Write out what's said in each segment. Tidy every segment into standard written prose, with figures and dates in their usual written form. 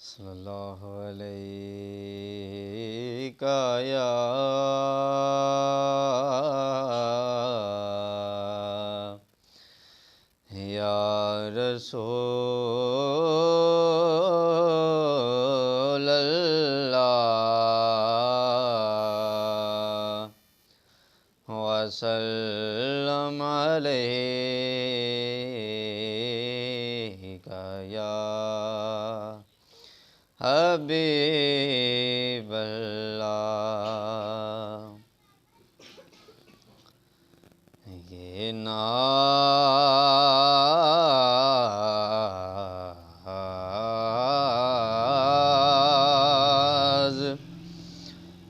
صلی اللہ علیہ یا رسول اللہ وسلم علیہ یا حبیب اللہ۔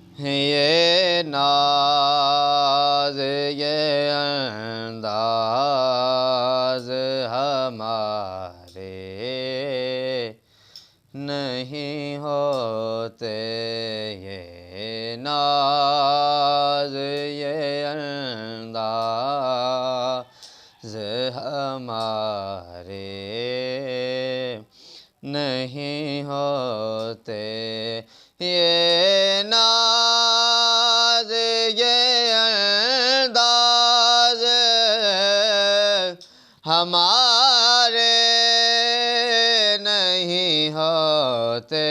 یہ ناز یہ انداز ہمارے نہیں ہوتے، یہ ناز یہ انداز ہمارے نہیں ہوتے، یہ ناز یہ انداز ہمارے نہیں ہوتے،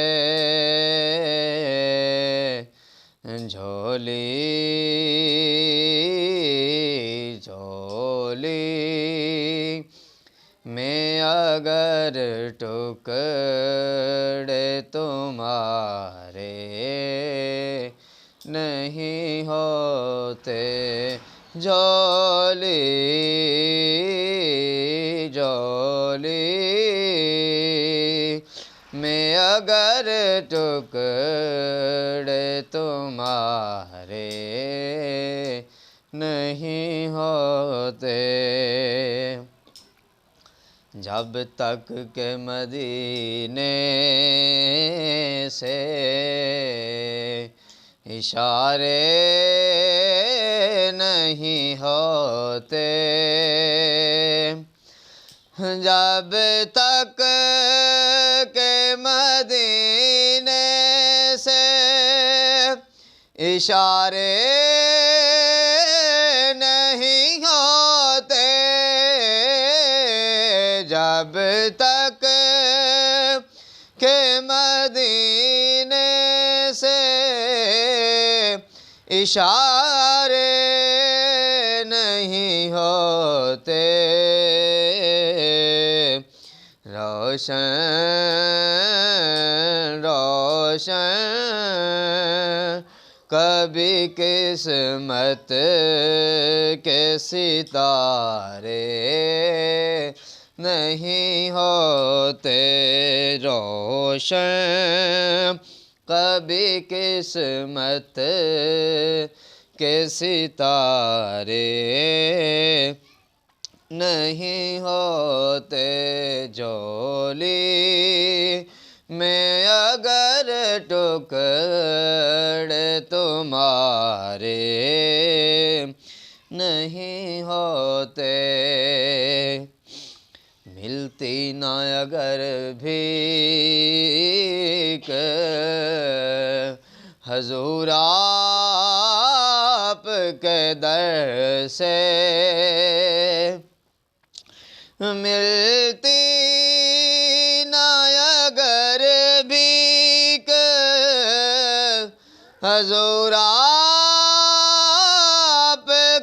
جھولی میں اگر ٹکڑے تمہارے نہیں ہوتے، جھولی میں اگر ٹکڑے تمہارے نہیں ہوتے، جب تک کہ مدینے سے اشارے نہیں ہوتے، جب تک کہ مدینے سے اشارے نہیں ہوتے، جب تک کہ مدینے سے اشارے نہیں ہوتے، روشن کبھی قسمت کے ستارے نہیں ہوتے، روشن کبھی قسمت کے ستارے نہیں ہوتے، جھولی میں اگر ٹکڑے تمہارے نہیں ہوتے، ملتی نہ اگر بھیک حضور آپ کے در سے، ملتی نہ اگر بھیک حضور آپ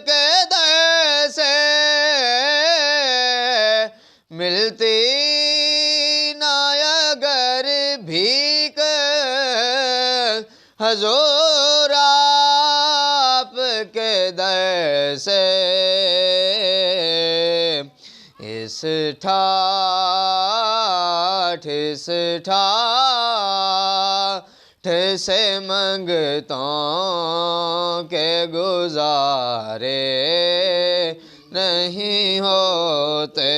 کے در سے، ملتی نہ اگر بھیک حضور آپ کے در سے، اس ٹھاٹھ سے منگتوں کے گزارے نہیں ہوتے،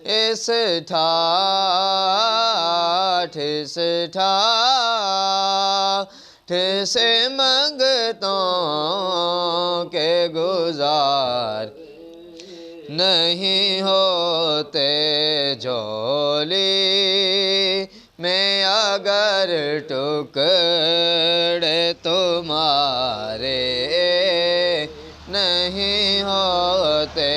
اس ٹھاٹھ سے منگتوں کے گزار نہیں ہوتے، جھولی میں اگر ٹکڑے تمہارے نہیں ہوتے،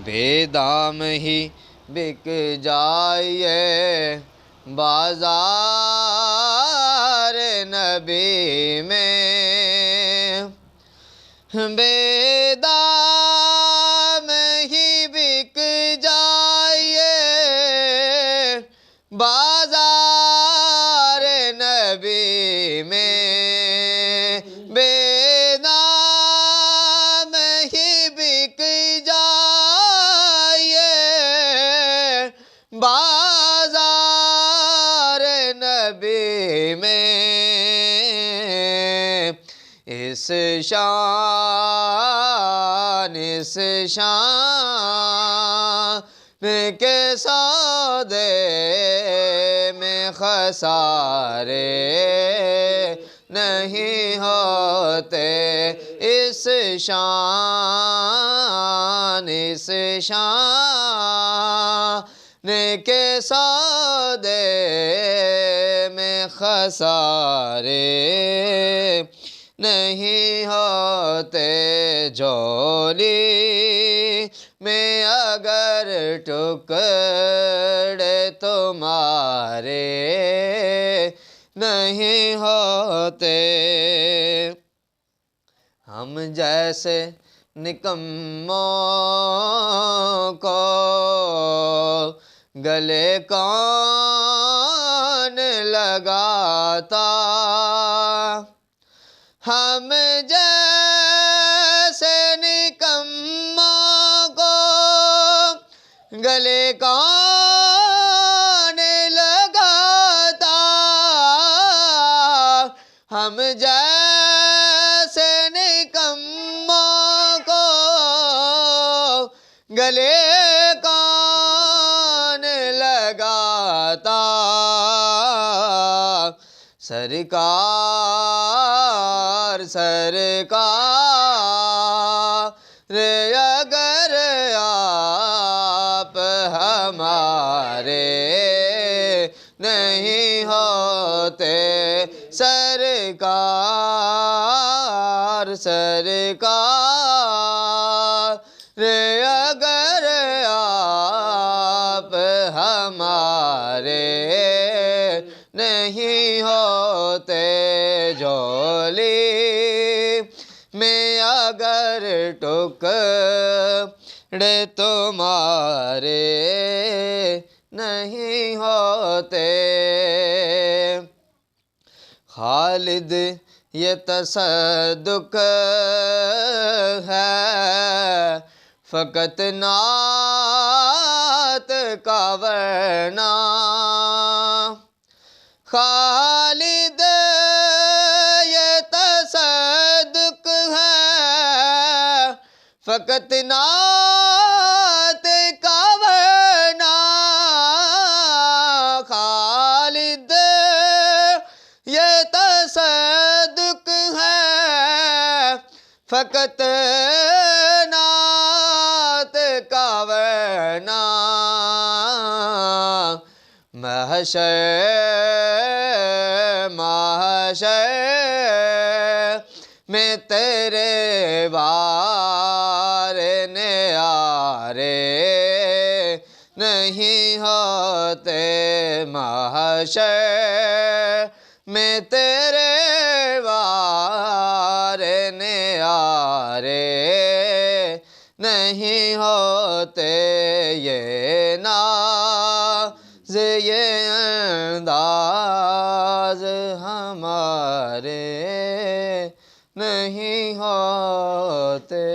بے دام ہی بک جائے بازار نبی میں، بے دام ہی بک جائے بازار نبی میں، بے دام ہی بک جائے بازار نبی میں، اس شان کے سودے میں خسارے نہیں ہوتے، اس شان کے سودے میں خسارے نہیں ہوتے، جھولی میں اگر ٹکڑے تمہارے نہیں ہوتے، ہم جیسے نکموں کو گلے کون لگاتا، ہم جیسے نکموں کو گلے کون لگاتا، ہم جیسے نکموں کو گلے کون لگاتا، سرکار اگر آپ ہمارے نہیں ہوتے، سرکار اگر آپ ہمارے نہیں ہوتے، جھولی میں اگر ٹکڑے تمہارے نہیں ہوتے، خالد یہ تصدق ہے فقط نعت کا، ورنہ خالد یہ تصدق ہے فقط نعت کا، ورنہ خالد یہ تصدق ہے فقط نعت کا، ورنہ محشر میں تیرے بار نیارے نہیں ہوتے، محشر میں تیرے بار نیارے نہیں ہوتے، یہ ناز یہ انداز ہمارے نہیں ہوتے۔